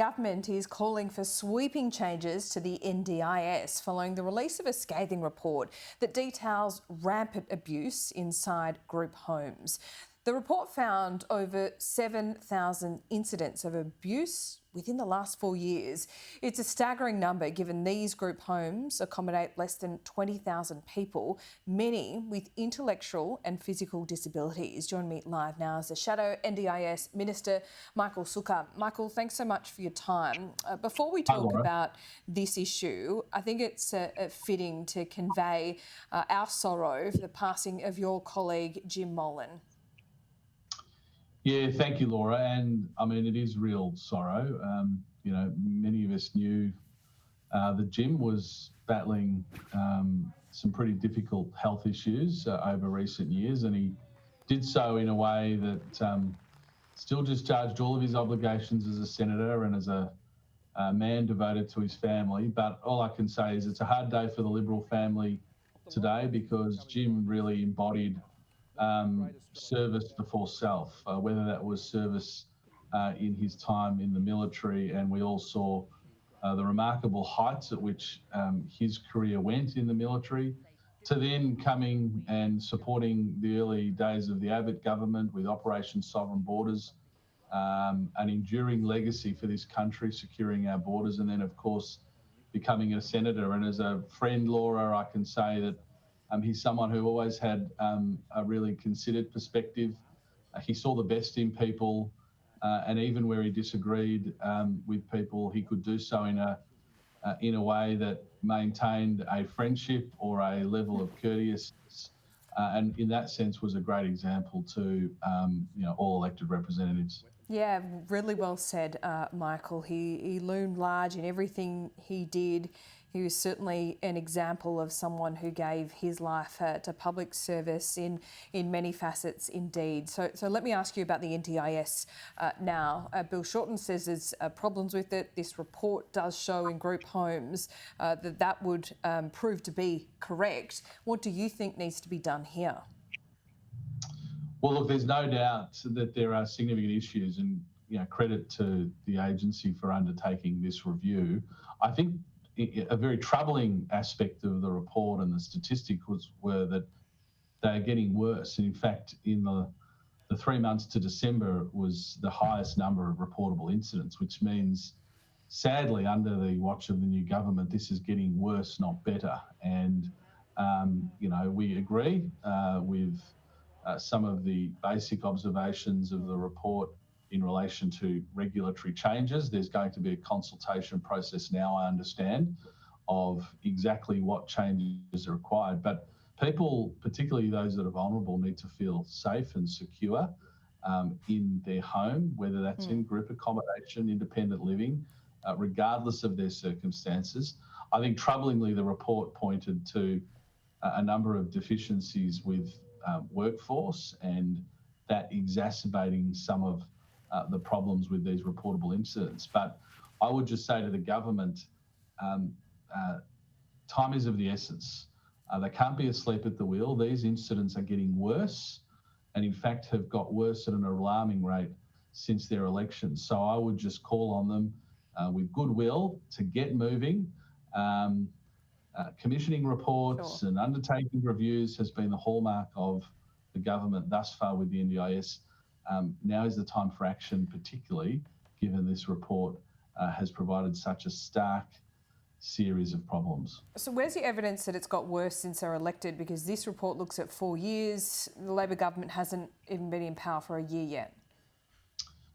Government is calling for sweeping changes to the NDIS following the release of a scathing report that details rampant abuse inside group homes. The report found over 7,000 incidents of abuse within the last 4 years. It's a staggering number given these group homes accommodate less than 20,000 people, many with intellectual and physical disabilities. Join me live now is the Shadow NDIS Minister, Michael Sukkar. Michael, thanks so much for your time. Before we talk about this issue, I think it's fitting to convey our sorrow for the passing of your colleague, Jim Molan. Yeah, thank you, Laura. And I mean, it is real sorrow. Many of us knew that Jim was battling some pretty difficult health issues over recent years, and he did so in a way that still discharged all of his obligations as a senator and as a man devoted to his family. But all I can say is it's a hard day for the Liberal family today because Jim really embodied service before self, whether that was service in his time in the military, and we all saw the remarkable heights at which his career went in the military, to then coming and supporting the early days of the Abbott government with Operation Sovereign Borders, an enduring legacy for this country, securing our borders, and then, of course, becoming a senator. And as a friend, Laura, I can say that he's someone who always had a really considered perspective. He saw the best in people, and even where he disagreed with people, he could do so in a way that maintained a friendship or a level of courteousness, and in that sense was a great example to all elected representatives. Yeah, really well said, Michael. He loomed large in everything he did. He was certainly an example of someone who gave his life to public service in many facets indeed. So let me ask you about the NDIS now. Bill Shorten says there's problems with it. This report does show in group homes that would prove to be correct. What do you think needs to be done here? Well, look, there's no doubt that there are significant issues, and credit to the agency for undertaking this review. I think a very troubling aspect of the report and the statistics were that they're getting worse. And in fact, in the 3 months to December was the highest number of reportable incidents, which means, sadly, under the watch of the new government, this is getting worse, not better. And, we agree with some of the basic observations of the report in relation to regulatory changes. There's going to be a consultation process now, I understand, of exactly what changes are required. But people, particularly those that are vulnerable, need to feel safe and secure in their home, whether that's in group accommodation, independent living, regardless of their circumstances. I think troublingly, the report pointed to a number of deficiencies with workforce, and that exacerbating some of the problems with these reportable incidents. But I would just say to the government, time is of the essence. They can't be asleep at the wheel. These incidents are getting worse, and in fact have got worse at an alarming rate since their election. So I would just call on them with goodwill to get moving. Commissioning reports and undertaking reviews has been the hallmark of the government thus far with the NDIS. Now is the time for action, particularly given this report has provided such a stark series of problems. So where's the evidence that it's got worse since they're elected? Because this report looks at 4 years. The Labor government hasn't even been in power for a year yet.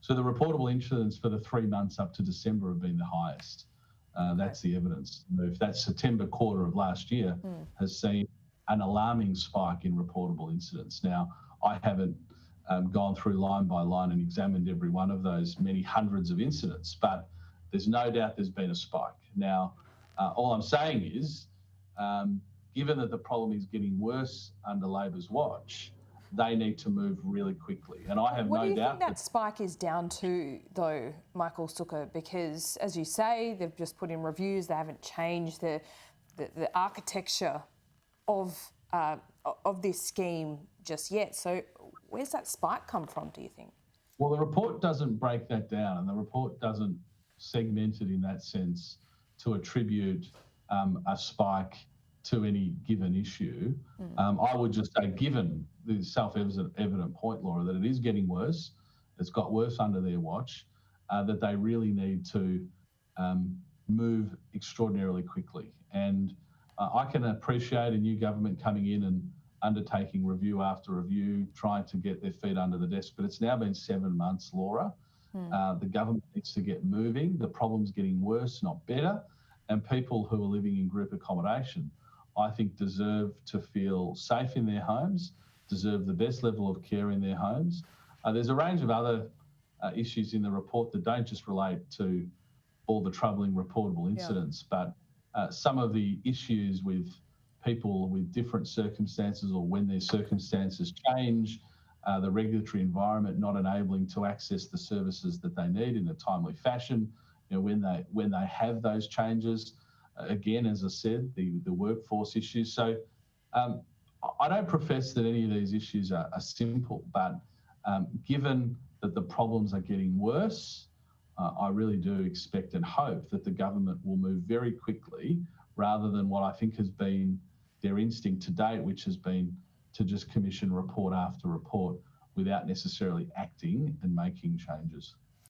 So the reportable incidents for the 3 months up to December have been the highest. That's the evidence. If that September quarter of last year has seen an alarming spike in reportable incidents. Now, I haven't gone through line by line and examined every one of those many hundreds of incidents, but there's no doubt there's been a spike. Now, all I'm saying is, given that the problem is getting worse under Labor's watch, they need to move really quickly. And I have no doubt. What do you think that spike is down to, though, Michael Sukkar? Because, as you say, they've just put in reviews. They haven't changed the architecture of this scheme just yet. So where's that spike come from, do you think? Well, the report doesn't break that down, and the report doesn't segmented in that sense to attribute a spike to any given issue. I would just say, given the self-evident point, Laura, that it is getting worse, it's got worse under their watch, that they really need to move extraordinarily quickly. And I can appreciate a new government coming in and undertaking review after review, trying to get their feet under the desk, but it's now been 7 months, Laura. The government needs to get moving. The problem's getting worse, not better. And people who are living in group accommodation, I think, deserve to feel safe in their homes, deserve the best level of care in their homes. There's a range of other issues in the report that don't just relate to all the troubling reportable incidents, but some of the issues with people with different circumstances, or when their circumstances change, the regulatory environment not enabling to access the services that they need in a timely fashion. When they have those changes, again, as I said, the workforce issues. So I don't profess that any of these issues are simple, but given that the problems are getting worse, I really do expect and hope that the government will move very quickly, rather than what I think has been their instinct to date, which has been to just commission report after report without necessarily acting and making changes.